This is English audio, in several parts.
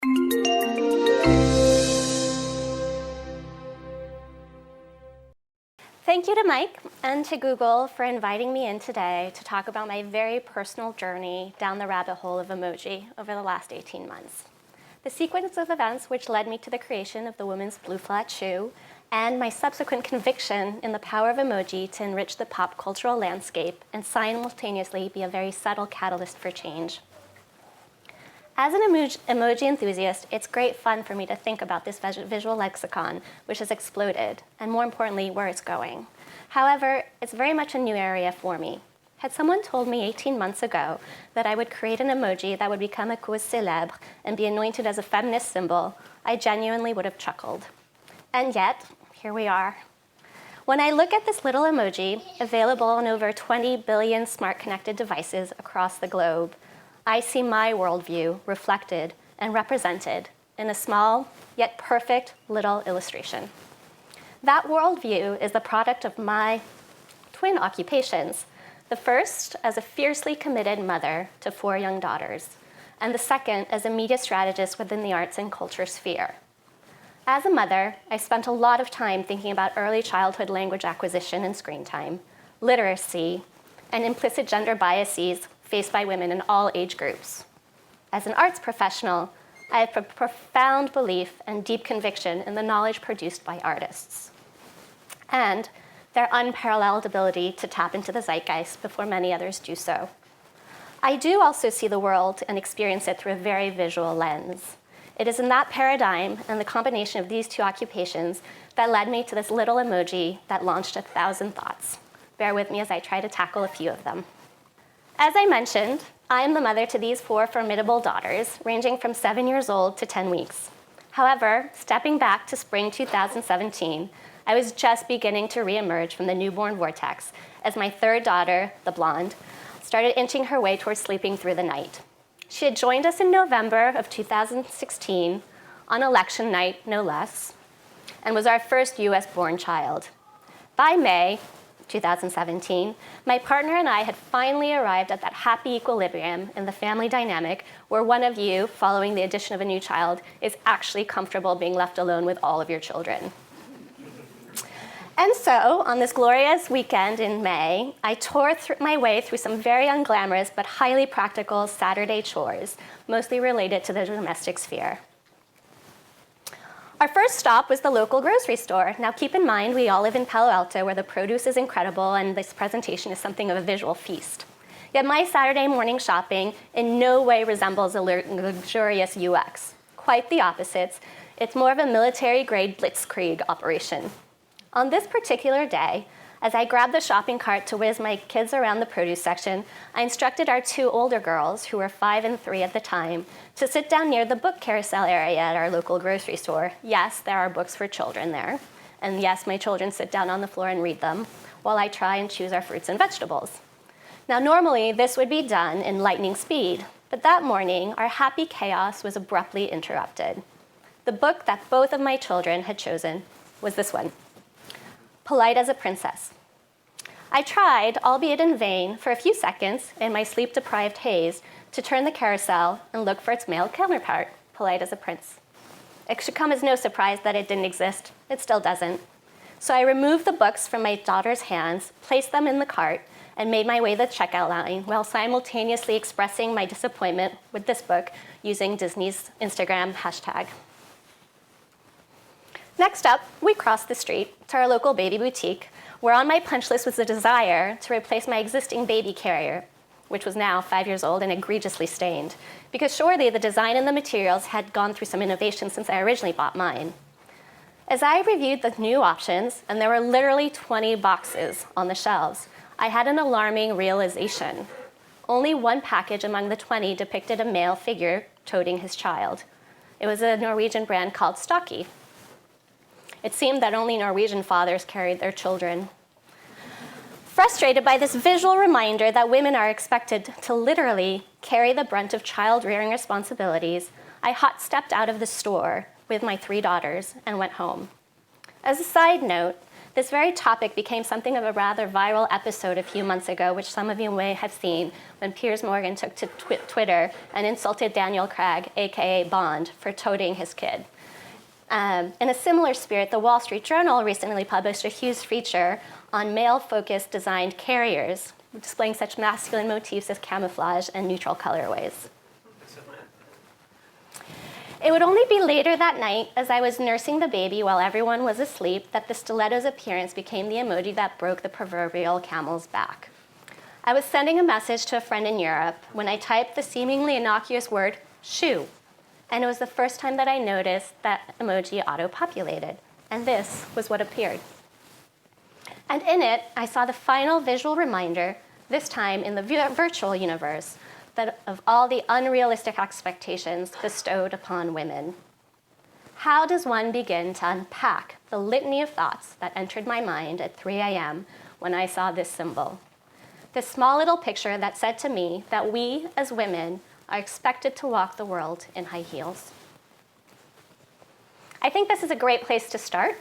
Thank you to Mike and to Google for inviting me in today to talk about my very personal journey down the rabbit hole of emoji over the last 18 months. The sequence of events which led me to the creation of the women's blue flat shoe and my subsequent conviction in the power of emoji to enrich the pop cultural landscape and simultaneously be a very subtle catalyst for change. As an emoji enthusiast, it's great fun for me to think about this visual lexicon, which has exploded, and more importantly, where it's going. However, it's very much a new area for me. Had someone told me 18 months ago that I would create an emoji that would become a cause célèbre and be anointed as a feminist symbol, I genuinely would have chuckled. And yet, here we are. When I look at this little emoji, available on over 20 billion smart connected devices across the globe, I see my worldview reflected and represented in a small yet perfect little illustration. That worldview is the product of my twin occupations. The first as a fiercely committed mother to 4 young daughters, and the second as a media strategist within the arts and culture sphere. As a mother, I spent a lot of time thinking about early childhood language acquisition and screen time, literacy, and implicit gender biases faced by women in all age groups. As an arts professional, I have a profound belief and deep conviction in the knowledge produced by artists, and their unparalleled ability to tap into the zeitgeist before many others do so. I do also see the world and experience it through a very visual lens. It is in that paradigm and the combination of these two occupations that led me to this little emoji that launched 1,000 thoughts. Bear with me as I try to tackle a few of them. As I mentioned, I am the mother to these 4 formidable daughters, ranging from 7 years old to 10 weeks. However, stepping back to spring 2017, I was just beginning to reemerge from the newborn vortex as my 3rd daughter, the blonde, started inching her way towards sleeping through the night. She had joined us in November of 2016, on election night, no less, and was our first US-born child. By May 2017, my partner and I had finally arrived at that happy equilibrium in the family dynamic where one of you, following the addition of a new child, is actually comfortable being left alone with all of your children. And so, on this glorious weekend in May, I tore my way through some very unglamorous but highly practical Saturday chores, mostly related to the domestic sphere. Our first stop was the local grocery store. Now keep in mind, we all live in Palo Alto where the produce is incredible and this presentation is something of a visual feast. Yet my Saturday morning shopping in no way resembles a luxurious UX. Quite the opposite. It's more of a military-grade blitzkrieg operation. On this particular day, as I grabbed the shopping cart to whiz my kids around the produce section, I instructed our 2 older girls, who were 5 and 3 at the time, to sit down near the book carousel area at our local grocery store. Yes, there are books for children there. And yes, my children sit down on the floor and read them, while I try and choose our fruits and vegetables. Now, normally, this would be done in lightning speed, but that morning, our happy chaos was abruptly interrupted. The book that both of my children had chosen was this one, Polite as a Princess. I tried, albeit in vain, for a few seconds in my sleep-deprived haze to turn the carousel and look for its male counterpart, Polite as a Prince. It should come as no surprise that it didn't exist. It still doesn't. So I removed the books from my daughter's hands, placed them in the cart, and made my way to the checkout line while simultaneously expressing my disappointment with this book using Disney's Instagram hashtag. Next up, we crossed the street to our local baby boutique, where on my punch list was a desire to replace my existing baby carrier, which was now 5 years old and egregiously stained, because surely the design and the materials had gone through some innovation since I originally bought mine. As I reviewed the new options, and there were literally 20 boxes on the shelves, I had an alarming realization. Only one package among the 20 depicted a male figure toting his child. It was a Norwegian brand called Stocky. It seemed that only Norwegian fathers carried their children. Frustrated by this visual reminder that women are expected to literally carry the brunt of child-rearing responsibilities, I hot-stepped out of the store with my 3 daughters and went home. As a side note, This very topic became something of a rather viral episode a few months ago, which some of you may have seen, when Piers Morgan took to Twitter and insulted Daniel Craig, aka Bond, for toting his kid. In a similar spirit, the Wall Street Journal recently published a huge feature on male-focused designed carriers, displaying such masculine motifs as camouflage and neutral colorways. It would only be later that night, as I was nursing the baby while everyone was asleep, that the stiletto's appearance became the emoji that broke the proverbial camel's back. I was sending a message to a friend in Europe when I typed the seemingly innocuous word, shoe. And it was the first time that I noticed that emoji auto-populated. And this was what appeared. And in it, I saw the final visual reminder, this time in the virtual universe, that of all the unrealistic expectations bestowed upon women. How does one begin to unpack the litany of thoughts that entered my mind at 3 a.m. when I saw this symbol? This small little picture that said to me that we, as women, are expected to walk the world in high heels. I think this is a great place to start.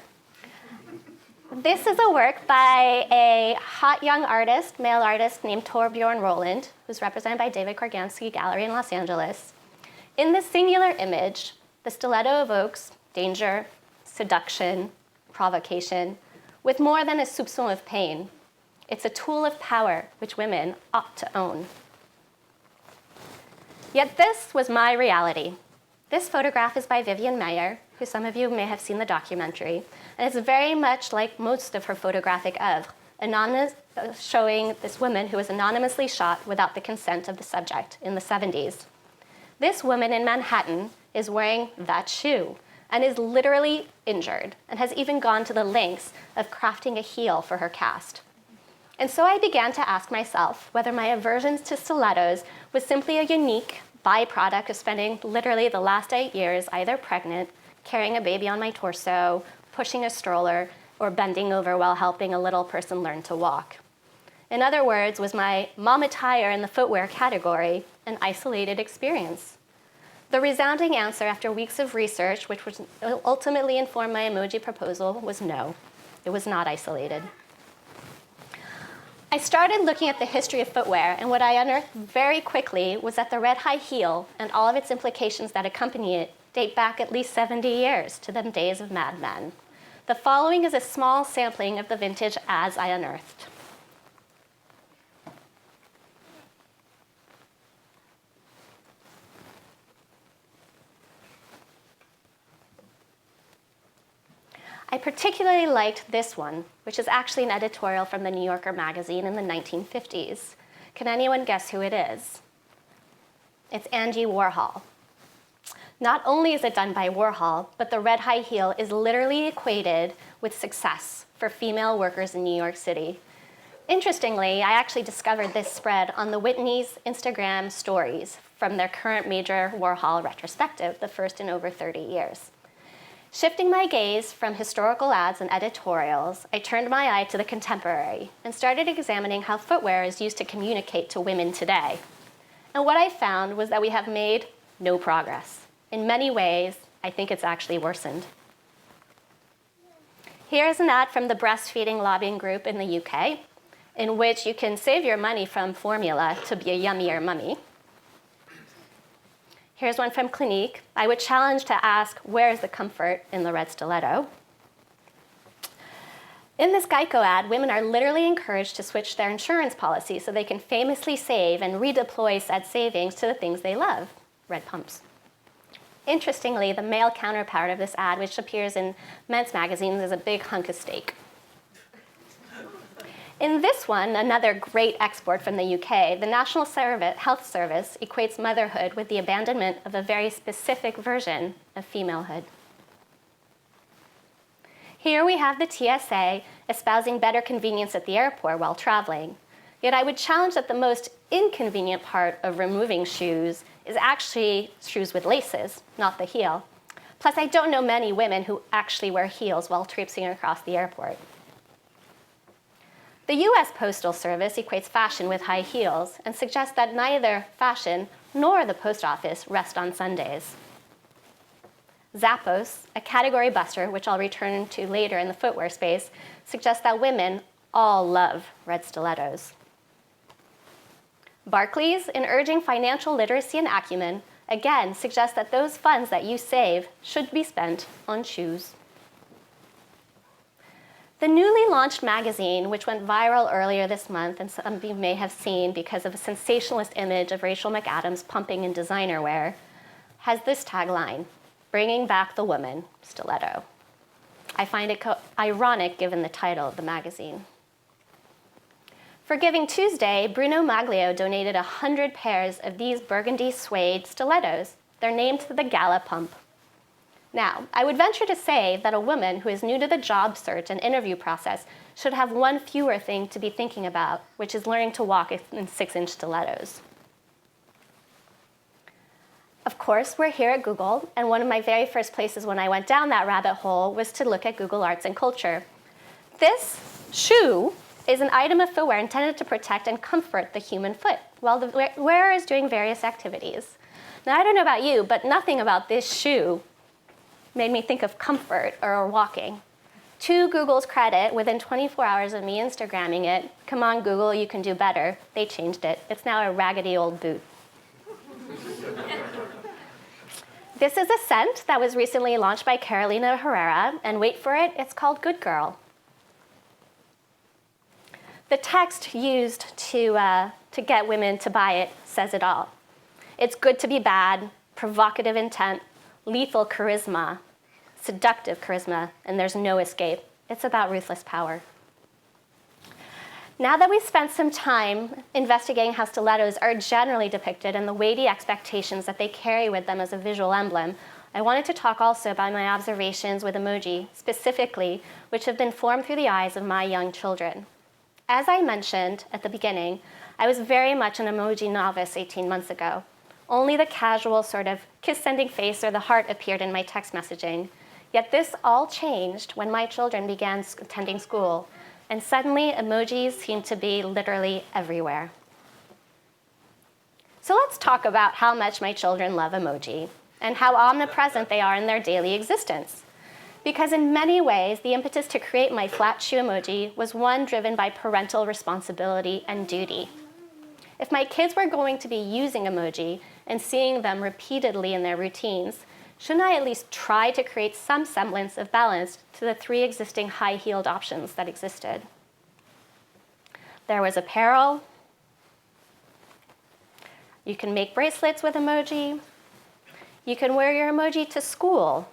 This is a work by a hot young artist, male artist named Torbjorn Roland, who's represented by David Korganski Gallery in Los Angeles. In this singular image, the stiletto evokes danger, seduction, provocation, with more than a soupçon of pain. It's a tool of power which women ought to own. Yet this was my reality. This photograph is by Vivian Maier, who some of you may have seen the documentary, and it's very much like most of her photographic oeuvre, showing this woman who was anonymously shot without the consent of the subject in the 70s. This woman in Manhattan is wearing that shoe and is literally injured and has even gone to the lengths of crafting a heel for her cast. And so I began to ask myself whether my aversions to stilettos was simply a unique byproduct of spending literally the last 8 years either pregnant, carrying a baby on my torso, pushing a stroller, or bending over while helping a little person learn to walk. In other words, was my mom attire in the footwear category an isolated experience? The resounding answer after weeks of research, which would ultimately inform my emoji proposal, was no. It was not isolated. I started looking at the history of footwear, and what I unearthed very quickly was that the red high heel and all of its implications that accompany it date back at least 70 years to the days of Mad Men. The following is a small sampling of the vintage ads I unearthed. I particularly liked this one, which is actually an editorial from the New Yorker magazine in the 1950s. Can anyone guess who it is? It's Andy Warhol. Not only is it done by Warhol, but the red high heel is literally equated with success for female workers in New York City. Interestingly, I actually discovered this spread on the Whitney's Instagram stories from their current major Warhol retrospective, the first in over 30 years. Shifting my gaze from historical ads and editorials, I turned my eye to the contemporary and started examining how footwear is used to communicate to women today. And what I found was that we have made no progress. In many ways, I think it's actually worsened. Here's an ad from the breastfeeding lobbying group in the UK, in which you can save your money from formula to be a yummier mummy. Here's one from Clinique. I would challenge to ask, where is the comfort in the red stiletto? In this Geico ad, women are literally encouraged to switch their insurance policy so they can famously save and redeploy said savings to the things they love, red pumps. Interestingly, the male counterpart of this ad, which appears in men's magazines, is a big hunk of steak. In this one, another great export from the UK, the National Health Service equates motherhood with the abandonment of a very specific version of femalehood. Here we have the TSA espousing better convenience at the airport while traveling. Yet I would challenge that the most inconvenient part of removing shoes is actually shoes with laces, not the heel. Plus, I don't know many women who actually wear heels while traipsing across the airport. The US Postal Service equates fashion with high heels and suggests that neither fashion nor the post office rest on Sundays. Zappos, a category buster, which I'll return to later in the footwear space, suggests that women all love red stilettos. Barclays, in urging financial literacy and acumen, again suggests that those funds that you save should be spent on shoes. The newly launched magazine, which went viral earlier this month, and some of you may have seen because of a sensationalist image of Rachel McAdams pumping in designer wear, has this tagline, "Bringing back the woman, stiletto." I find it ironic given the title of the magazine. For Giving Tuesday, Bruno Maglio donated 100 pairs of these burgundy suede stilettos. They're named the Gala Pump. Now, I would venture to say that a woman who is new to the job search and interview process should have one fewer thing to be thinking about, which is learning to walk in 6-inch stilettos. Of course, we're here at Google, and one of my very first places when I went down that rabbit hole was to look at Google Arts and Culture. This shoe is an item of footwear intended to protect and comfort the human foot while the wearer is doing various activities. Now, I don't know about you, but nothing about this shoe made me think of comfort or walking. To Google's credit, within 24 hours of me Instagramming it, come on Google, you can do better, they changed it. It's now a raggedy old boot. This is a scent that was recently launched by Carolina Herrera, and wait for it, it's called Good Girl. The text used to get women to buy it says it all. It's good to be bad, provocative intent, lethal charisma, seductive charisma, and there's no escape. It's about ruthless power. Now that we've spent some time investigating how stilettos are generally depicted and the weighty expectations that they carry with them as a visual emblem, I wanted to talk also about my observations with emoji, specifically, which have been formed through the eyes of my young children. As I mentioned at the beginning, I was very much an emoji novice 18 months ago. Only the casual sort of kiss-sending face or the heart appeared in my text messaging. Yet this all changed when my children began attending school, and suddenly emojis seemed to be literally everywhere. So let's talk about how much my children love emoji and how omnipresent they are in their daily existence. Because in many ways, the impetus to create my flat shoe emoji was one driven by parental responsibility and duty. If my kids were going to be using emoji and seeing them repeatedly in their routines, shouldn't I at least try to create some semblance of balance to the 3 existing high-heeled options that existed? There was apparel. You can make bracelets with emoji. You can wear your emoji to school.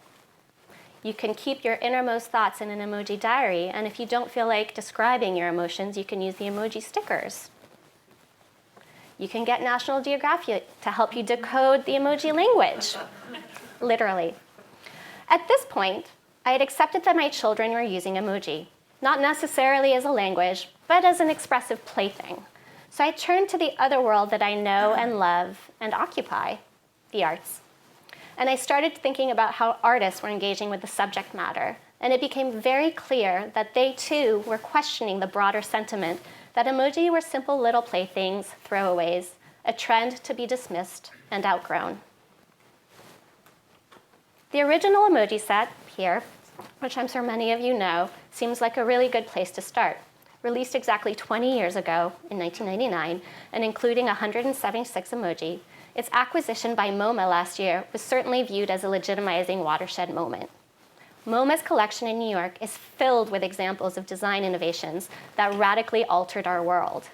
You can keep your innermost thoughts in an emoji diary, and if you don't feel like describing your emotions, you can use the emoji stickers. You can get National Geographic to help you decode the emoji language, literally. At this point, I had accepted that my children were using emoji, not necessarily as a language, but as an expressive plaything. So I turned to the other world that I know and love and occupy, the arts. And I started thinking about how artists were engaging with the subject matter, and it became very clear that they too were questioning the broader sentiment that emoji were simple little playthings, throwaways, a trend to be dismissed and outgrown. The original emoji set here, which I'm sure many of you know, seems like a really good place to start. Released exactly 20 years ago in 1999, and including 176 emoji, its acquisition by MoMA last year was certainly viewed as a legitimizing watershed moment. MoMA's collection in New York is filled with examples of design innovations that radically altered our world.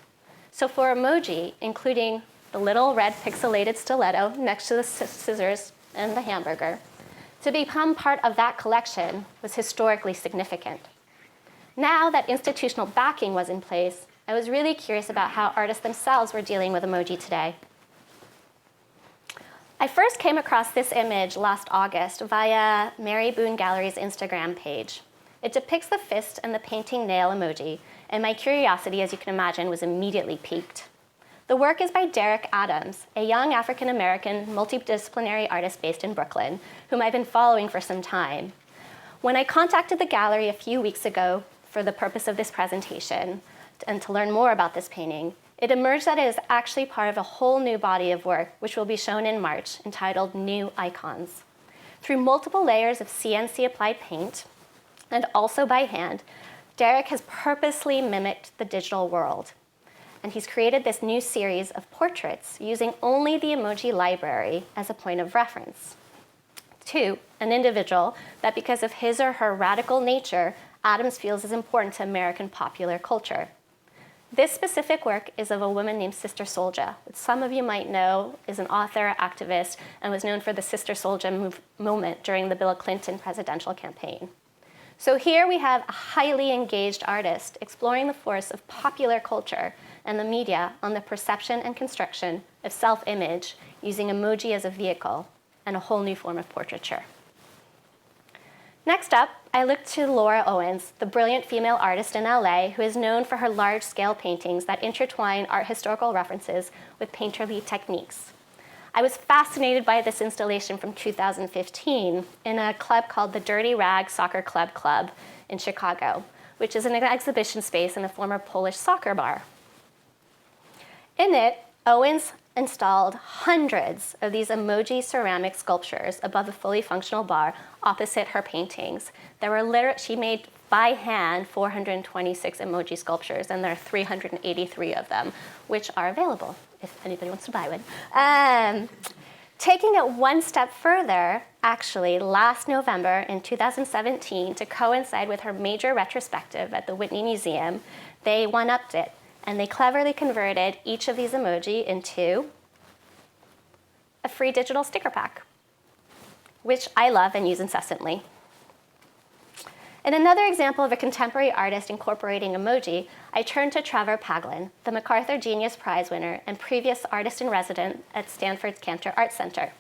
So for emoji, including the little red pixelated stiletto next to the scissors and the hamburger, to become part of that collection was historically significant. Now that institutional backing was in place, I was really curious about how artists themselves were dealing with emoji today. I first came across this image last August via Mary Boone Gallery's Instagram page. It depicts the fist and the painting nail emoji, and my curiosity, as you can imagine, was immediately piqued. The work is by Derek Adams, a young African-American multidisciplinary artist based in Brooklyn, whom I've been following for some time. When I contacted the gallery a few weeks ago for the purpose of this presentation and to learn more about this painting, it emerged that it is actually part of a whole new body of work, which will be shown in March, entitled New Icons. Through multiple layers of CNC applied paint, and also by hand, Derek has purposely mimicked the digital world. And he's created this new series of portraits using only the emoji library as a point of reference. To an individual that because of his or her radical nature, Adams feels is important to American popular culture. This specific work is of a woman named Sister Souljah, which some of you might know is an author, activist, and was known for the Sister Souljah movement during the Bill Clinton presidential campaign. So here we have a highly engaged artist exploring the force of popular culture and the media on the perception and construction of self-image using emoji as a vehicle and a whole new form of portraiture. Next up, I looked to Laura Owens, the brilliant female artist in LA who is known for her large-scale paintings that intertwine art historical references with painterly techniques. I was fascinated by this installation from 2015 in a club called the Dirty Rag Soccer Club in Chicago, which is an exhibition space in a former Polish soccer bar. In it, Owens installed hundreds of these emoji ceramic sculptures above a fully functional bar opposite her paintings. She made by hand 426 emoji sculptures, and there are 383 of them, which are available if anybody wants to buy one. Taking it one step further, actually, last November in 2017, to coincide with her major retrospective at the Whitney Museum, they one-upped it. And they cleverly converted each of these emoji into a free digital sticker pack, which I love and use incessantly. In another example of a contemporary artist incorporating emoji, I turned to Trevor Paglen, the MacArthur Genius Prize winner and previous artist-in-resident at Stanford's Cantor Art Center.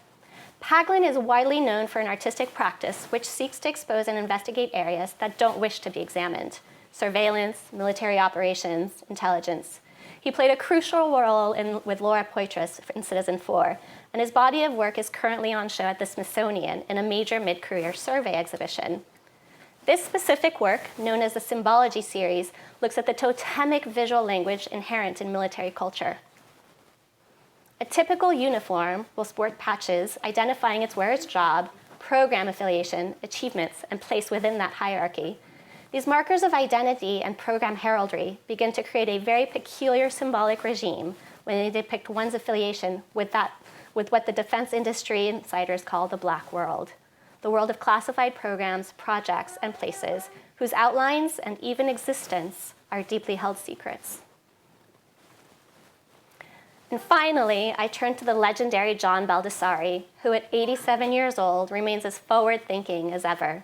Paglen is widely known for an artistic practice which seeks to expose and investigate areas that don't wish to be examined: surveillance, military operations, intelligence. He played a crucial role with Laura Poitras in Citizen4, and his body of work is currently on show at the Smithsonian in a major mid-career survey exhibition. This specific work, known as the Symbology series, looks at the totemic visual language inherent in military culture. A typical uniform will sport patches identifying its wearer's job, program affiliation, achievements, and place within that hierarchy. These markers of identity and program heraldry begin to create a very peculiar symbolic regime when they depict one's affiliation with what the defense industry insiders call the black world, the world of classified programs, projects, and places whose outlines and even existence are deeply held secrets. And finally, I turn to the legendary John Baldessari, who at 87 years old remains as forward-thinking as ever.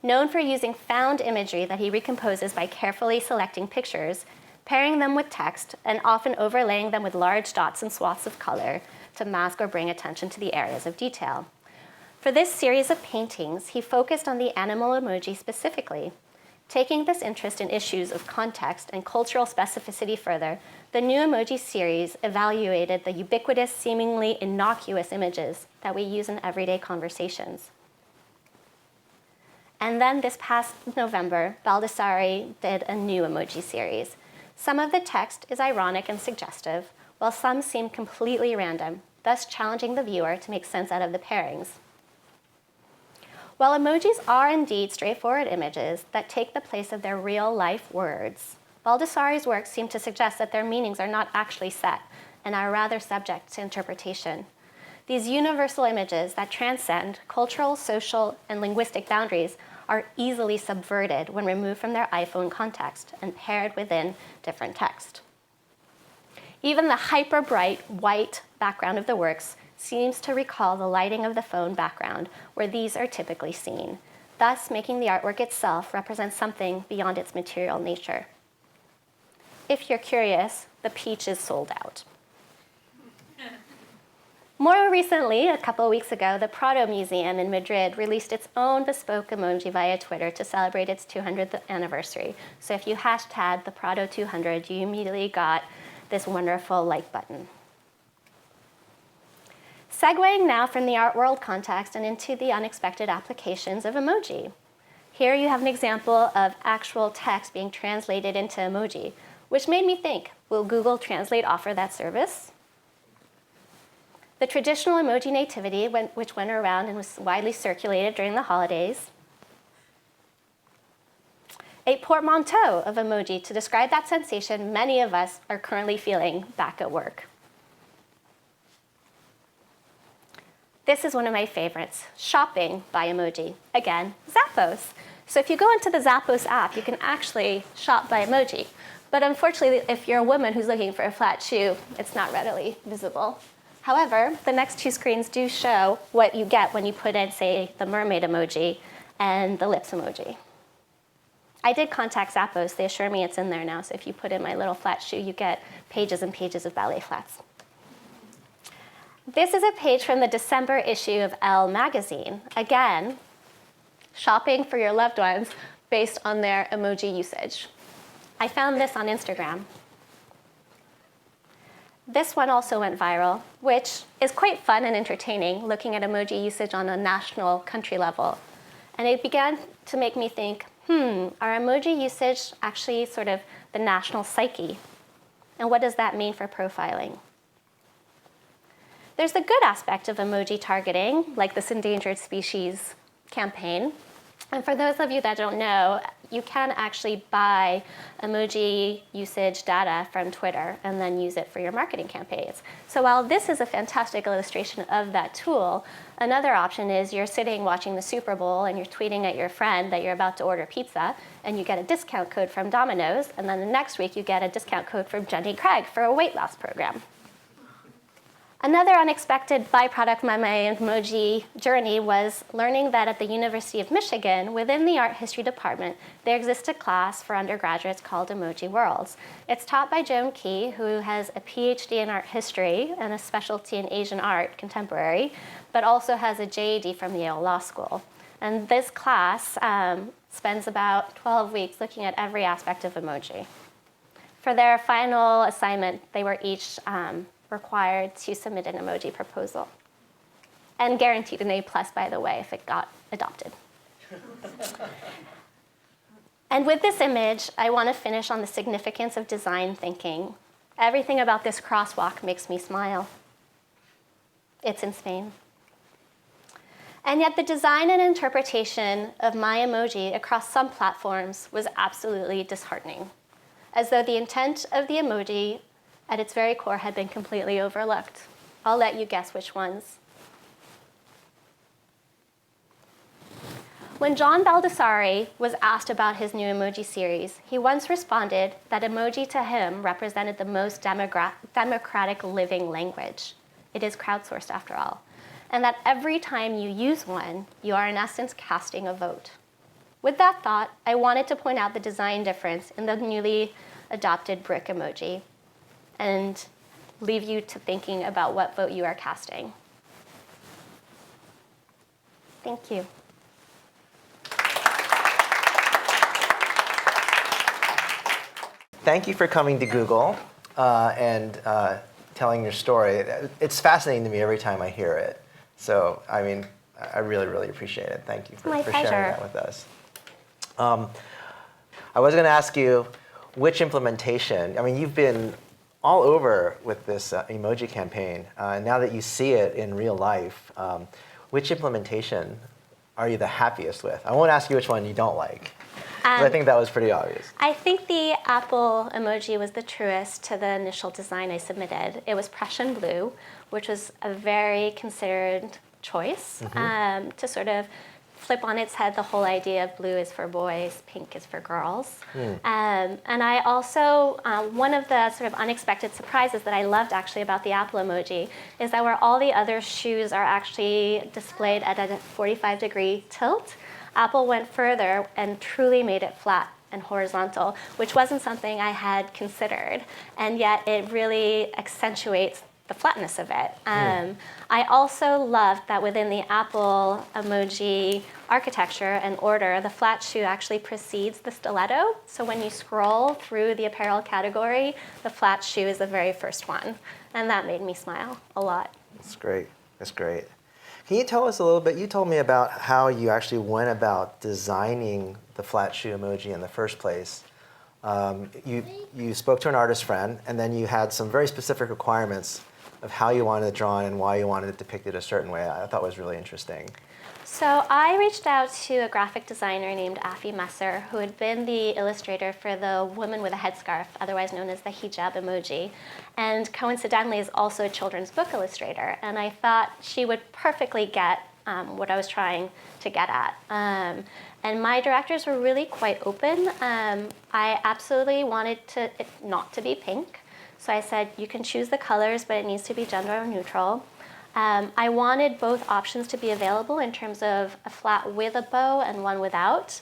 Known for using found imagery that he recomposes by carefully selecting pictures, pairing them with text, and often overlaying them with large dots and swaths of color to mask or bring attention to the areas of detail. For this series of paintings, he focused on the animal emoji specifically. Taking this interest in issues of context and cultural specificity further, the new emoji series evaluated the ubiquitous, seemingly innocuous images that we use in everyday conversations. And then this past November, Baldessari did a new emoji series. Some of the text is ironic and suggestive, while some seem completely random, thus challenging the viewer to make sense out of the pairings. While emojis are indeed straightforward images that take the place of their real-life words, Baldessari's work seem to suggest that their meanings are not actually set and are rather subject to interpretation. These universal images that transcend cultural, social, and linguistic boundaries are easily subverted when removed from their iPhone context and paired within different text. Even the hyper-bright white background of the works seems to recall the lighting of the phone background where these are typically seen, thus making the artwork itself represent something beyond its material nature. If you're curious, the peach is sold out. More recently, a couple of weeks ago, the Prado Museum in Madrid released its own bespoke emoji via Twitter to celebrate its 200th anniversary. So if you hashtag the Prado 200, you immediately got this wonderful like button. Segueing now from the art world context and into the unexpected applications of emoji. Here you have an example of actual text being translated into emoji, which made me think, will Google Translate offer that service? the traditional emoji nativity, which went around and was widely circulated during the holidays, a portmanteau of emoji to describe that sensation many of us are currently feeling back at work. This is one of my favorites, shopping by emoji. Again, Zappos. So if you go into the Zappos app, you can actually shop by emoji. But unfortunately, if you're a woman who's looking for a flat shoe, it's not readily visible. However, the next two screens do show what you get when you put in, say, the mermaid emoji and the lips emoji. I did contact Zappos. They assure me it's in there now. So if you put in my little flat shoe, you get pages and pages of ballet flats. This is a page from the December issue of Elle magazine. Again, shopping for your loved ones based on their emoji usage. I found this on Instagram. This one also went viral, which is quite fun and entertaining, looking at emoji usage on a national country level. And it began to make me think, are emoji usage actually sort of the national psyche? And what does that mean for profiling? There's the good aspect of emoji targeting, like this endangered species campaign. And for those of you that don't know, you can actually buy emoji usage data from Twitter and then use it for your marketing campaigns. So while this is a fantastic illustration of that tool, another option is you're sitting watching the Super Bowl and you're tweeting at your friend that you're about to order pizza and you get a discount code from Domino's, and then the next week you get a discount code from Jenny Craig for a weight loss program. Another unexpected byproduct of my emoji journey was learning that at the University of Michigan, within the art history department, there exists a class for undergraduates called Emoji Worlds. It's taught by Joan Key, who has a PhD in art history and a specialty in Asian art, contemporary, but also has a JD from the Yale Law School. And this class spends about 12 weeks looking at every aspect of emoji. For their final assignment, they were each required to submit an emoji proposal. And guaranteed an A+, by the way, if it got adopted. And with this image, I want to finish on the significance of design thinking. Everything about this crosswalk makes me smile. It's in Spain. And yet the design and interpretation of my emoji across some platforms was absolutely disheartening, as though the intent of the emoji at its very core had been completely overlooked. I'll let you guess which ones. When John Baldessari was asked about his new emoji series, he once responded that emoji to him represented the most democratic living language. It is crowdsourced after all. And that every time you use one, you are in essence casting a vote. With that thought, I wanted to point out the design difference in the newly adopted brick emoji and leave you to thinking about what vote you are casting. Thank you. Thank you for coming to Google and telling your story. It's fascinating to me every time I hear it. So, I mean, I really, really appreciate it. Thank you for sharing that with us. I was going to ask you which implementation. I mean, you've been all over with this emoji campaign. Now that you see it in real life, which implementation are you the happiest with? I won't ask you which one you don't like. I think that was pretty obvious. I think the apple emoji was the truest to the initial design I submitted. It was Prussian blue, which was a very considered choice to sort of flip on its head the whole idea of blue is for boys, pink is for girls. And I also, one of the sort of unexpected surprises that I loved actually about the apple emoji is that where all the other shoes are actually displayed at a 45-degree tilt, Apple went further and truly made it flat and horizontal, which wasn't something I had considered, and yet it really accentuates the flatness of it. I also loved that within the Apple emoji architecture and order, the flat shoe actually precedes the stiletto. So when you scroll through the apparel category, the flat shoe is the very first one. And that made me smile a lot. That's great. That's great. Can you tell us a little bit, you told me about how you actually went about designing the flat shoe emoji in the first place. You spoke to an artist friend, and then you had some very specific requirements of how you wanted it drawn and why you wanted it depicted a certain way, I thought was really interesting. So I reached out to a graphic designer named Afi Messer, who had been the illustrator for the woman with a headscarf, otherwise known as the hijab emoji, and coincidentally is also a children's book illustrator. And I thought she would perfectly get what I was trying to get at. And my directors were really quite open. I absolutely wanted it not to be pink. So I said, you can choose the colors, but it needs to be gender neutral. I wanted both options to be available in terms of a flat with a bow and one without.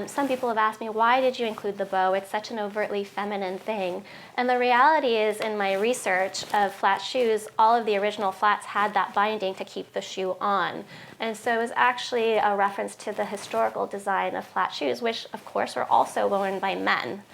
Some people have asked me, why did you include the bow? It's such an overtly feminine thing. And the reality is, in my research of flat shoes, all of the original flats had that binding to keep the shoe on. And so it was actually a reference to the historical design of flat shoes, which of course were also worn by men.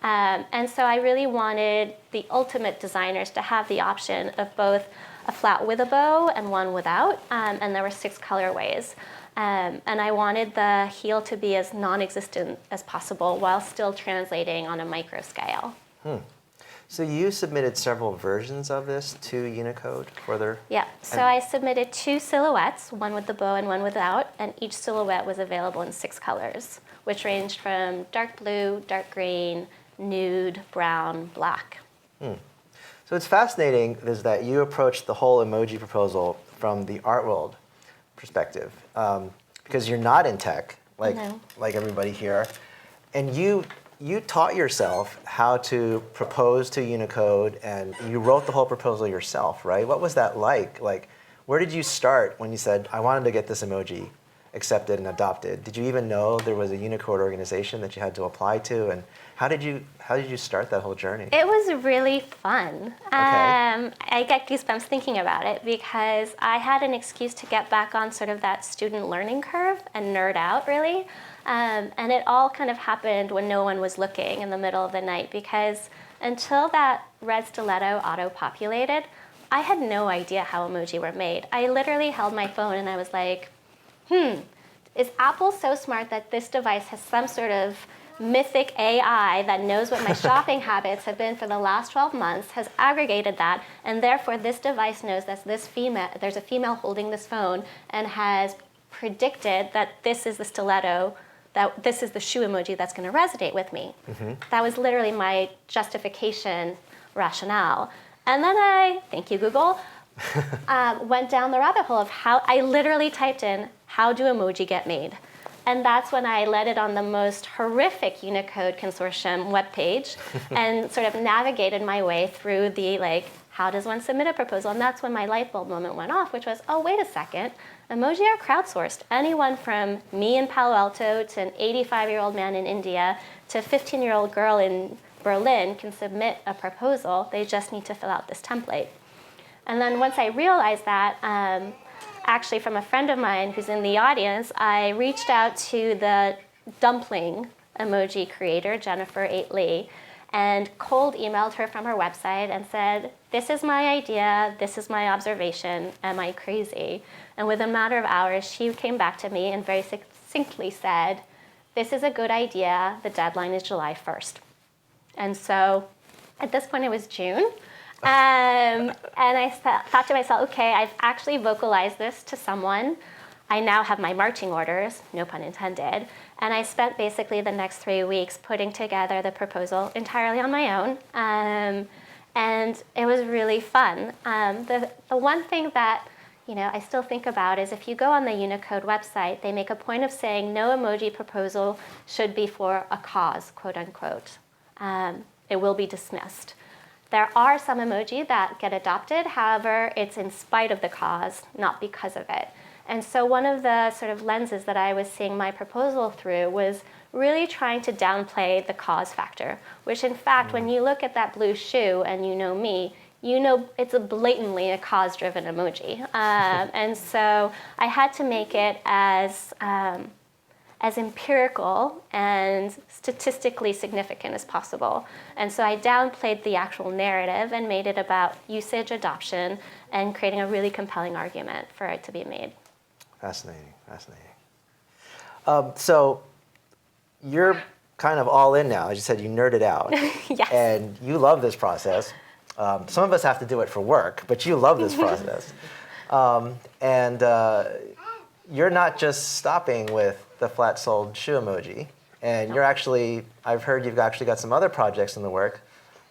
And so I really wanted the ultimate designers to have the option of both a flat with a bow and one without, and there were 6 colorways. And I wanted the heel to be as non-existent as possible while still translating on a micro scale. So you submitted several versions of this to Unicode for their... Yeah, so I submitted 2 silhouettes, one with the bow and one without, and each silhouette was available in 6 colors, which ranged from dark blue, dark green, nude, brown, black. So it's fascinating is that you approached the whole emoji proposal from the art world perspective, because you're not in tech like everybody here, and you taught yourself how to propose to Unicode, and you wrote the whole proposal yourself, right? What was that like? Like, where did you start when you said, I wanted to get this emoji accepted and adopted? Did you even know there was a Unicode organization that you had to apply to, and how did you start that whole journey? It was really fun. I get goosebumps thinking about it because I had an excuse to get back on sort of that student learning curve and nerd out, really. And it all kind of happened when no one was looking in the middle of the night, because until that red stiletto auto-populated, I had no idea how emoji were made. I literally held my phone and I was like, is Apple so smart that this device has some sort of mythic AI that knows what my shopping habits have been for the last 12 months, has aggregated that, and therefore this device knows that there's a female holding this phone and has predicted that this is the stiletto, that this is the shoe emoji that's going to resonate with me. That was literally my justification rationale. And then thank you Google, went down the rabbit hole of how I literally typed in, how do emoji get made? And that's when I led it on the most horrific Unicode Consortium webpage and sort of navigated my way through the, how does one submit a proposal? And that's when my light bulb moment went off, which was, oh, wait a second. Emoji are crowdsourced. Anyone from me in Palo Alto to an 85-year-old man in India to a 15-year-old girl in Berlin can submit a proposal. They just need to fill out this template. And then once I realized that, actually from a friend of mine who's in the audience, I reached out to the dumpling emoji creator, Jennifer 8 Lee, and cold emailed her from her website and said, this is my idea, this is my observation, am I crazy? And within a matter of hours, she came back to me and very succinctly said, this is a good idea, the deadline is July 1st. And so at this point it was June. And I thought to myself, okay, I've actually vocalized this to someone. I now have my marching orders, no pun intended. And I spent basically the next 3 weeks putting together the proposal entirely on my own. And it was really fun. The one thing that I still think about is if you go on the Unicode website, they make a point of saying no emoji proposal should be for a cause, quote unquote. It will be dismissed. There are some emoji that get adopted, however, it's in spite of the cause, not because of it. And so one of the sort of lenses that I was seeing my proposal through was really trying to downplay the cause factor, which in fact, when you look at that blue shoe and you know me, you know it's blatantly a cause-driven emoji. And so I had to make it as empirical and statistically significant as possible. And so I downplayed the actual narrative and made it about usage, adoption, and creating a really compelling argument for it to be made. Fascinating, fascinating. So you're kind of all in now. As you said, you nerded out. Yes. And you love this process. Some of us have to do it for work, but you love this process. And you're not just stopping with the flat-soled shoe emoji. And you're actually, I've heard you've actually got some other projects in the work,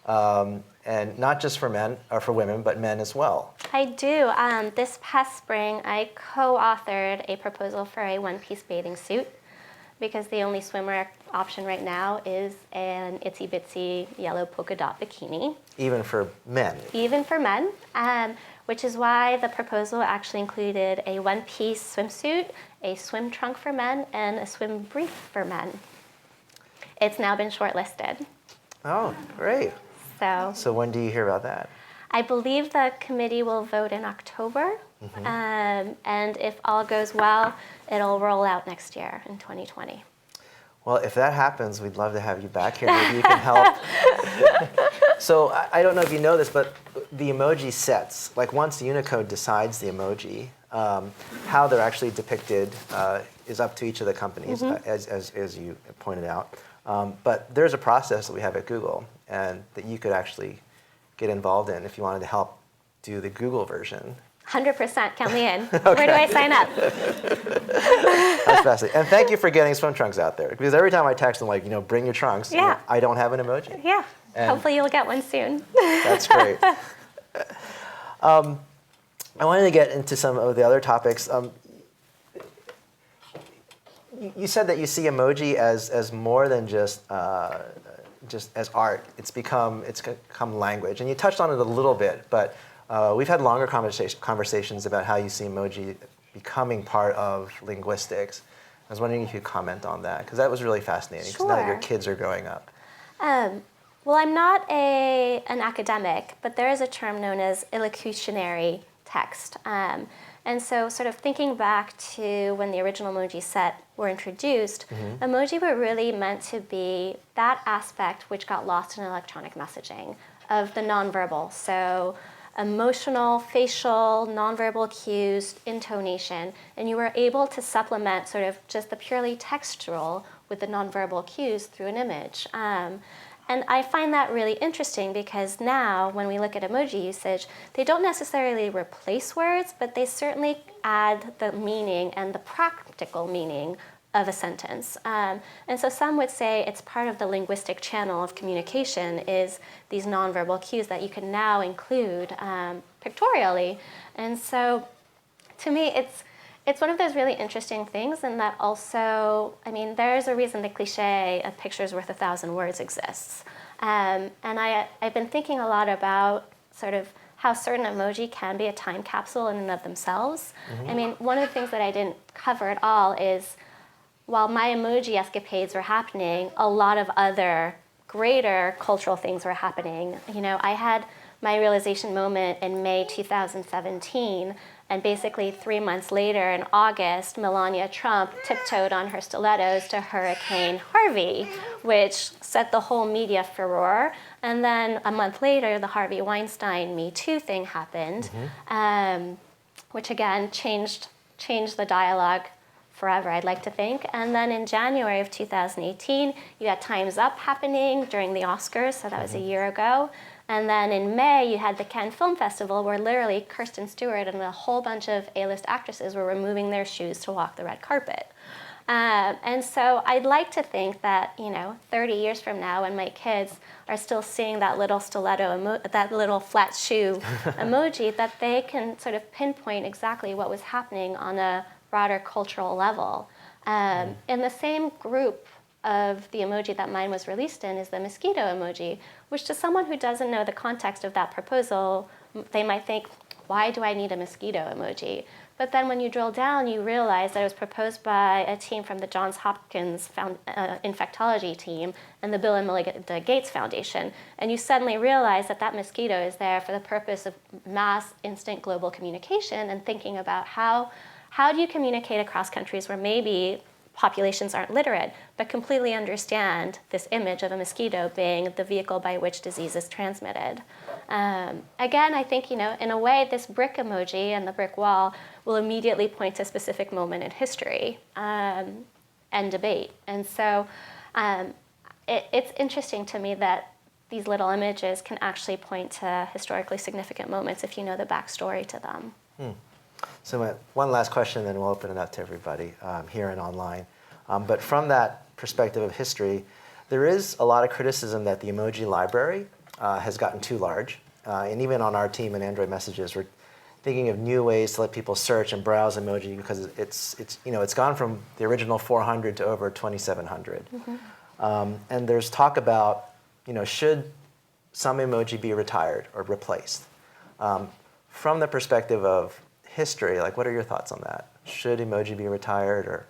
and not just for men or for women, but men as well. I do. This past spring, I co-authored a proposal for a one-piece bathing suit because the only swimwear option right now is an itsy-bitsy yellow polka dot bikini. Even for men. Even for men, which is why the proposal actually included a one-piece swimsuit, a swim trunk for men, and a swim brief for men. It's now been shortlisted. Oh, great. So when do you hear about that? I believe the committee will vote in October, and if all goes well, it'll roll out next year in 2020. Well, if that happens, we'd love to have you back here. Maybe you can help. So I don't know if you know this, but the emoji sets, like once Unicode decides the emoji, how they're actually depicted is up to each of the companies, as you pointed out. But there's a process that we have at Google, and that you could actually get involved in if you wanted to help do the Google version. 100%, count me in. Okay. Where do I sign up? That's fascinating. And thank you for getting swim trunks out there, because every time I text them, like, bring your trunks, yeah. I don't have an emoji. Yeah, and hopefully you'll get one soon. That's great. I wanted to get into some of the other topics. You said that you see emoji as more than just as art. It's become language, and you touched on it a little bit. But we've had longer conversations about how you see emoji becoming part of linguistics. I was wondering if you could comment on that, because that was really fascinating. Because now that your kids are growing up. Well, I'm not an academic, but there is a term known as elocutionary text. And so sort of thinking back to when the original emoji set were introduced, emoji were really meant to be that aspect which got lost in electronic messaging of the nonverbal. So emotional, facial, nonverbal cues, intonation, and you were able to supplement sort of just the purely textual with the nonverbal cues through an image. And I find that really interesting because now, when we look at emoji usage, they don't necessarily replace words, but they certainly add the meaning and the practical meaning of a sentence. And so some would say it's part of the linguistic channel of communication is these nonverbal cues that you can now include pictorially. And so to me, it's one of those really interesting things, and that also, I mean, there's a reason the cliche, a picture's worth 1,000 words exists. And I've been thinking a lot about sort of how certain emoji can be a time capsule in and of themselves. I mean, one of the things that I didn't cover at all is while my emoji escapades were happening, a lot of other greater cultural things were happening. I had my realization moment in May 2017, and basically 3 months later in August, Melania Trump tiptoed on her stilettos to Hurricane Harvey, which set the whole media furore. And then a month later, the Harvey Weinstein Me Too thing happened, which again changed the dialogue forever, I'd like to think. And then in January of 2018, you had Time's Up happening during the Oscars, so that was a year ago. And then in May, you had the Cannes Film Festival where literally Kristen Stewart and a whole bunch of A-list actresses were removing their shoes to walk the red carpet. And so I'd like to think that, 30 years from now when my kids are still seeing that little stiletto, that little flat shoe emoji, that they can sort of pinpoint exactly what was happening on a broader cultural level. In the same group of the emoji that mine was released in is the mosquito emoji, which to someone who doesn't know the context of that proposal, they might think, why do I need a mosquito emoji? But then when you drill down, you realize that it was proposed by a team from the Johns Hopkins infectology team and the Bill and Melinda Gates Foundation. And you suddenly realize that that mosquito is there for the purpose of mass instant global communication and thinking about how do you communicate across countries where maybe populations aren't literate, but completely understand this image of a mosquito being the vehicle by which disease is transmitted. Again, I think, in a way, this brick emoji and the brick wall will immediately point to a specific moment in history and debate. And so it's interesting to me that these little images can actually point to historically significant moments if you know the backstory to them. So one last question, then we'll open it up to everybody here and online. But from that perspective of history, there is a lot of criticism that the emoji library has gotten too large. And even on our team in Android Messages, we're thinking of new ways to let people search and browse emoji because it's gone from the original 400 to over 2,700. And there's talk about, should some emoji be retired or replaced? From the perspective of history, what are your thoughts on that? Should emoji be retired or?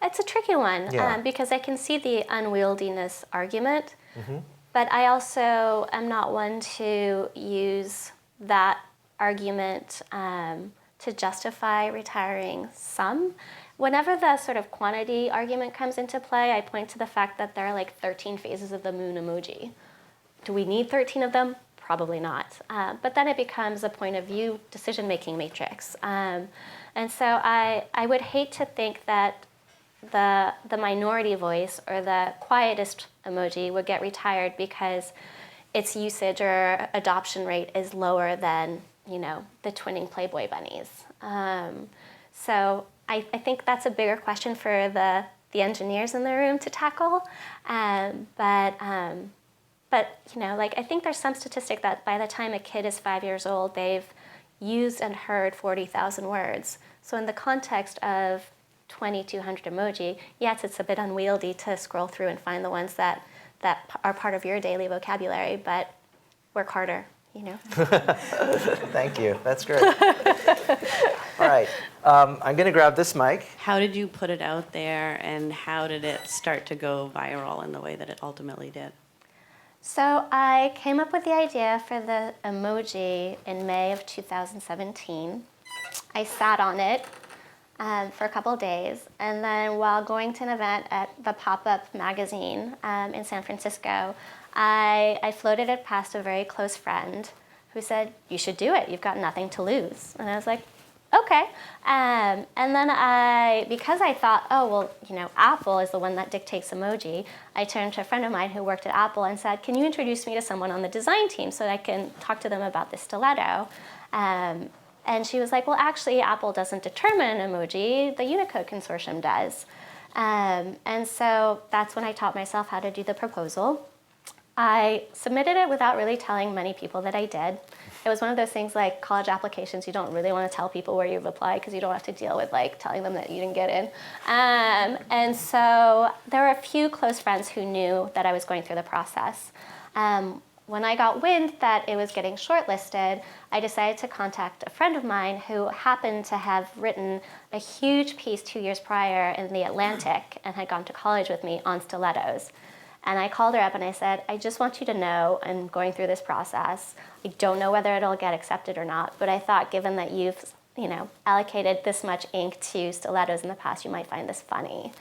It's a tricky one because I can see the unwieldiness argument, but I also am not one to use that argument to justify retiring some. Whenever the sort of quantity argument comes into play, I point to the fact that there are 13 phases of the moon emoji. Do we need 13 of them? Probably not. But then it becomes a point of view decision-making matrix. And so I would hate to think that the minority voice or the quietest emoji would get retired because its usage or adoption rate is lower than the twinning Playboy bunnies. So I think that's a bigger question for the engineers in the room to tackle. But I think there's some statistic that by the time a kid is 5 years old, they've used and heard 40,000 words. So in the context of 2,200 emoji, yes, it's a bit unwieldy to scroll through and find the ones that are part of your daily vocabulary, but work harder, Thank you. That's great. All right. I'm going to grab this mic. How did you put it out there, and how did it start to go viral in the way that it ultimately did? So I came up with the idea for the emoji in May of 2017. I sat on it for a couple of days, and then while going to an event at the Pop-Up magazine in San Francisco, I floated it past a very close friend who said, "You should do it, you've got nothing to lose." And I was like, okay. And then because I thought, Apple is the one that dictates emoji, I turned to a friend of mine who worked at Apple and said, "Can you introduce me to someone on the design team so that I can talk to them about this stiletto?" And she was like, "Well, actually, Apple doesn't determine an emoji, the Unicode Consortium does." And so that's when I taught myself how to do the proposal. I submitted it without really telling many people that I did. It was one of those things like college applications, you don't really want to tell people where you've applied because you don't have to deal with telling them that you didn't get in. And so there were a few close friends who knew that I was going through the process. When I got wind that it was getting shortlisted, I decided to contact a friend of mine who happened to have written a huge piece 2 years prior in The Atlantic and had gone to college with me on stilettos. And I called her up and I said, "I just want you to know I'm going through this process. I don't know whether it'll get accepted or not, but I thought given that you've allocated this much ink to stilettos in the past, you might find this funny."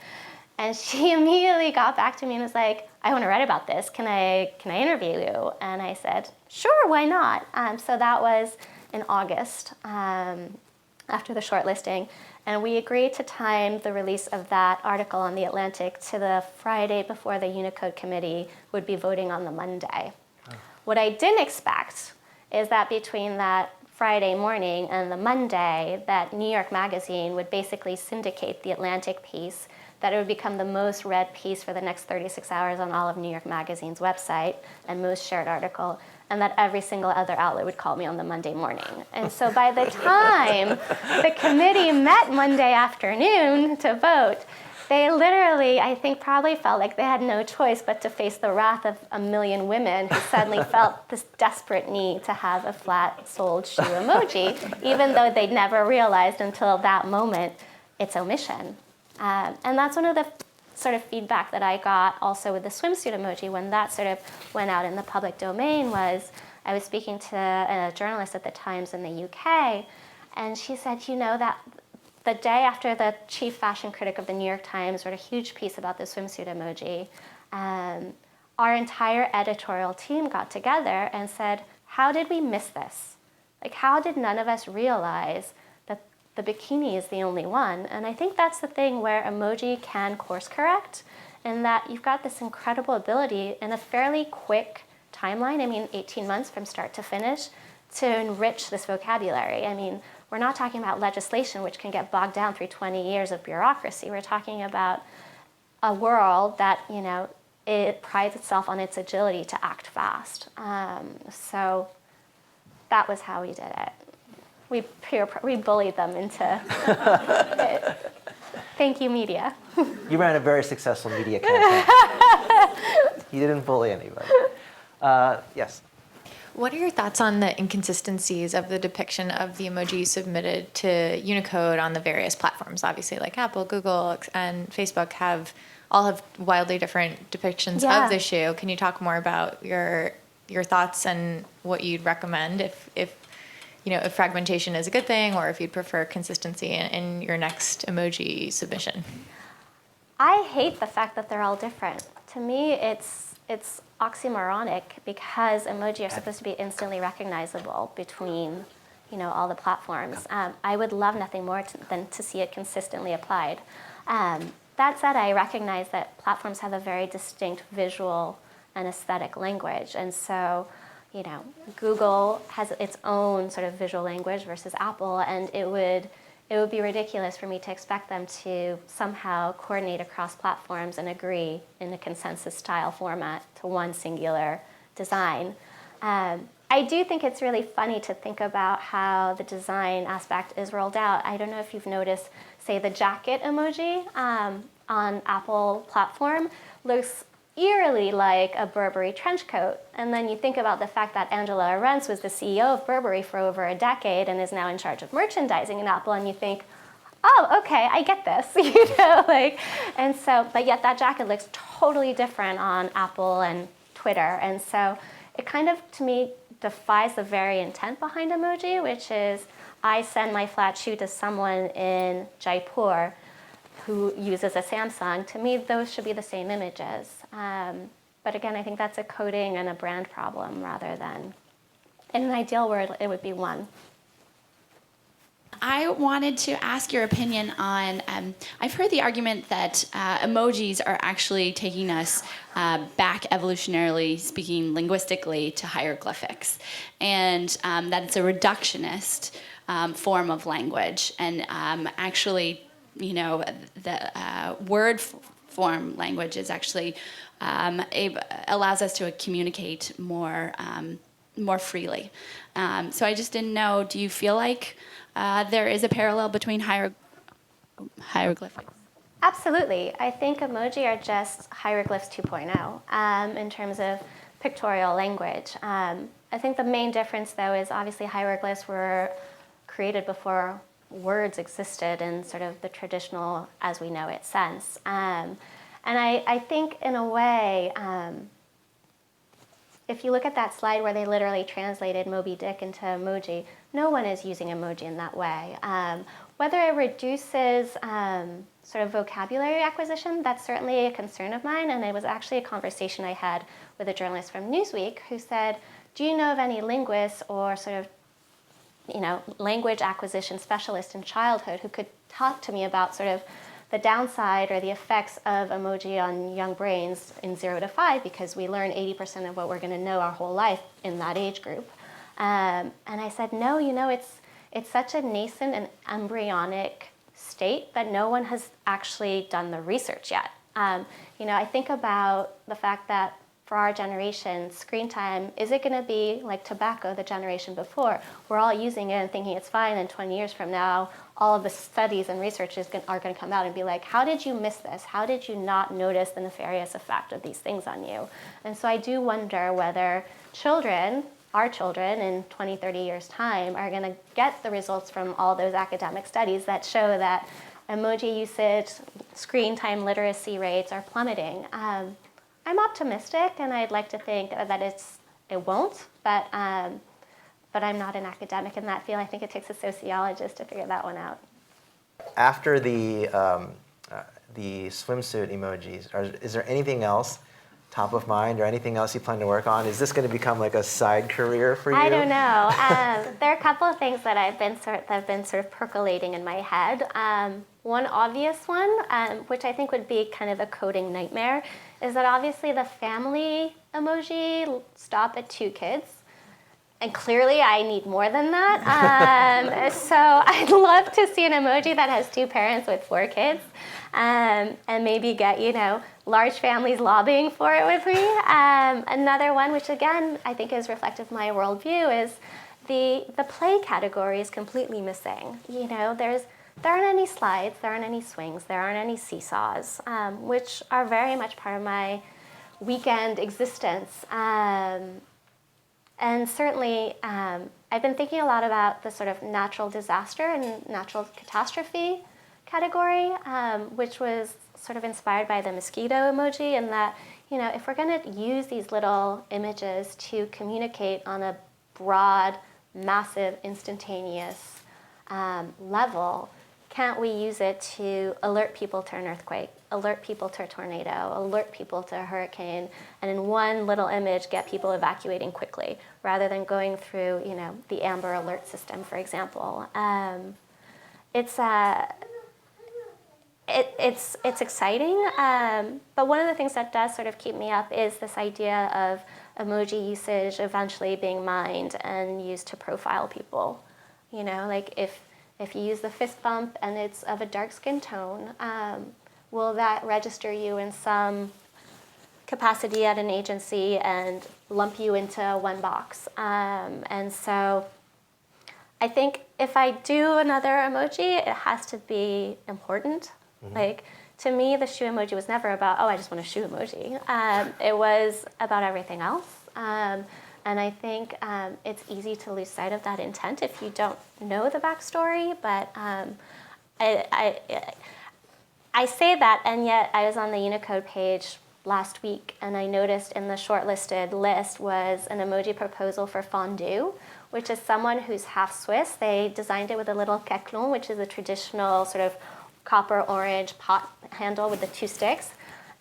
And she immediately got back to me and was like, "I want to write about this. Can I interview you?" And I said, "Sure, why not?" So that was in August after the shortlisting. And we agreed to time the release of that article on The Atlantic to the Friday before the Unicode Committee would be voting on the Monday. Oh. What I didn't expect is that between that Friday morning and the Monday, that New York Magazine would basically syndicate the Atlantic piece, that it would become the most read piece for the next 36 hours on all of New York Magazine's website and most shared article, and that every single other outlet would call me on the Monday morning. And so by the time the committee met Monday afternoon to vote, they literally, I think, probably felt like they had no choice but to face the wrath of a million women who suddenly felt this desperate need to have a flat-soled shoe emoji, even though they'd never realized until that moment its omission. And that's one of the sort of feedback that I got also with the swimsuit emoji when that sort of went out in the public domain was I was speaking to a journalist at the Times in the UK, and she said, that the day after the chief fashion critic of the New York Times wrote a huge piece about the swimsuit emoji, our entire editorial team got together and said, "How did we miss this? How did none of us realize that the bikini is the only one?" And I think that's the thing where emoji can course correct, in that you've got this incredible ability in a fairly quick timeline, 18 months from start to finish, to enrich this vocabulary. We're not talking about legislation, which can get bogged down through 20 years of bureaucracy. We're talking about a world that, it prides itself on its agility to act fast. So that was how we did it. We bullied them into it. Thank you, media. You ran a very successful media campaign. You didn't bully anybody. Yes. What are your thoughts on the inconsistencies of the depiction of the emoji submitted to Unicode on the various platforms? Obviously, like Apple, Google, and Facebook all have wildly different depictions of the shoe. Can you talk more about your thoughts and what you'd recommend if fragmentation is a good thing, or if you'd prefer consistency in your next emoji submission? I hate the fact that they're all different. To me, it's oxymoronic because emoji are supposed to be instantly recognizable between, all the platforms. I would love nothing more than to see it consistently applied. That said, I recognize that platforms have a very distinct visual and aesthetic language, and so, Google has its own sort of visual language versus Apple, and it would be ridiculous for me to expect them to somehow coordinate across platforms and agree in a consensus style format to one singular design. I do think it's really funny to think about how the design aspect is rolled out. I don't know if you've noticed, say, the jacket emoji on Apple platform looks eerily like a Burberry trench coat. And then you think about the fact that Angela Arendt was the CEO of Burberry for over a decade and is now in charge of merchandising in Apple, and you think, oh, okay, I get this, and so, but yet that jacket looks totally different on Apple and Twitter. And so it kind of, to me, defies the very intent behind emoji, which is I send my flat shoe to someone in Jaipur who uses a Samsung. To me, those should be the same images. But again, I think that's a coding and a brand problem rather than, in an ideal world, it would be one. I wanted to ask your opinion on, I've heard the argument that emojis are actually taking us back, evolutionarily speaking, linguistically, to hieroglyphics, and that it's a reductionist form of language, and actually, the word form language is actually allows us to communicate more freely. So I just didn't know, do you feel like there is a parallel between hieroglyphics? Absolutely. I think emoji are just hieroglyphs 2.0 in terms of pictorial language. I think the main difference, though, is obviously hieroglyphs were created before words existed in sort of the traditional as we know it sense. And I think in a way, if you look at that slide where they literally translated Moby Dick into emoji, no one is using emoji in that way. Whether it reduces sort of vocabulary acquisition, that's certainly a concern of mine, and it was actually a conversation I had with a journalist from Newsweek who said, do you know of any linguists or sort of language acquisition specialist in childhood who could talk to me about sort of the downside or the effects of emoji on young brains in 0 to 5, because we learn 80% of what we're going to know our whole life in that age group. And I said, no, it's such a nascent and embryonic state that no one has actually done the research yet. I think about the fact that for our generation, screen time, is it going to be like tobacco the generation before? We're all using it and thinking it's fine, and 20 years from now, all of the studies and research are going to come out and be like, how did you miss this? How did you not notice the nefarious effect of these things on you? And so I do wonder whether our children in 20, 30 years' time are going to get the results from all those academic studies that show that emoji usage, screen time literacy rates are plummeting. I'm optimistic, and I'd like to think that it won't, but I'm not an academic in that field. I think it takes a sociologist to figure that one out. After the swimsuit emojis, is there anything else top of mind or anything else you plan to work on? Is this going to become like a side career for you? I don't know. There are a couple of things that have been sort of percolating in my head. One obvious one, which I think would be kind of a coding nightmare, is that obviously the family emoji stop at 2 kids. And clearly I need more than that. So I'd love to see an emoji that has 2 parents with 4 kids, and maybe get, large families lobbying for it with me. Another one, which again, I think is reflective of my worldview, is the play category is completely missing. There aren't any slides, there aren't any swings, there aren't any seesaws, which are very much part of my weekend existence. And certainly, I've been thinking a lot about the sort of natural disaster and natural catastrophe category, which was sort of inspired by the mosquito emoji, and that, if we're going to use these little images to communicate on a broad, massive, instantaneous level, can't we use it to alert people to an earthquake, alert people to a tornado, alert people to a hurricane, and in one little image get people evacuating quickly, rather than going through, the Amber Alert system, for example. It's exciting, but one of the things that does sort of keep me up is this idea of emoji usage eventually being mined and used to profile people. Like if you use the fist bump and it's of a dark skin tone, will that register you in some capacity at an agency and lump you into one box? And so I think if I do another emoji, it has to be important. Mm-hmm. Like, to me, the shoe emoji was never about, I just want a shoe emoji. It was about everything else. And I think it's easy to lose sight of that intent if you don't know the backstory. But I say that, and yet I was on the Unicode page last week, and I noticed in the shortlisted list was an emoji proposal for fondue, which is someone who's half Swiss. They designed it with a little queclon, which is a traditional sort of copper orange pot handle with the 2 sticks.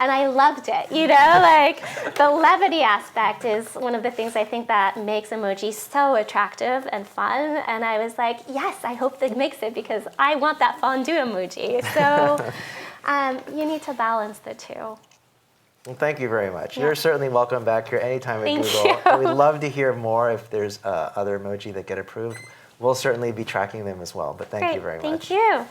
And I loved it, like the levity aspect is one of the things I think that makes emojis so attractive and fun. And I was like, yes, I hope that makes it, because I want that fondue emoji. So you need to balance the two. Well, thank you very much. Yeah. You're certainly welcome back here anytime at Google. You. We'd love to hear more if there's other emoji that get approved. We'll certainly be tracking them as well, but thank you very much. Thank you.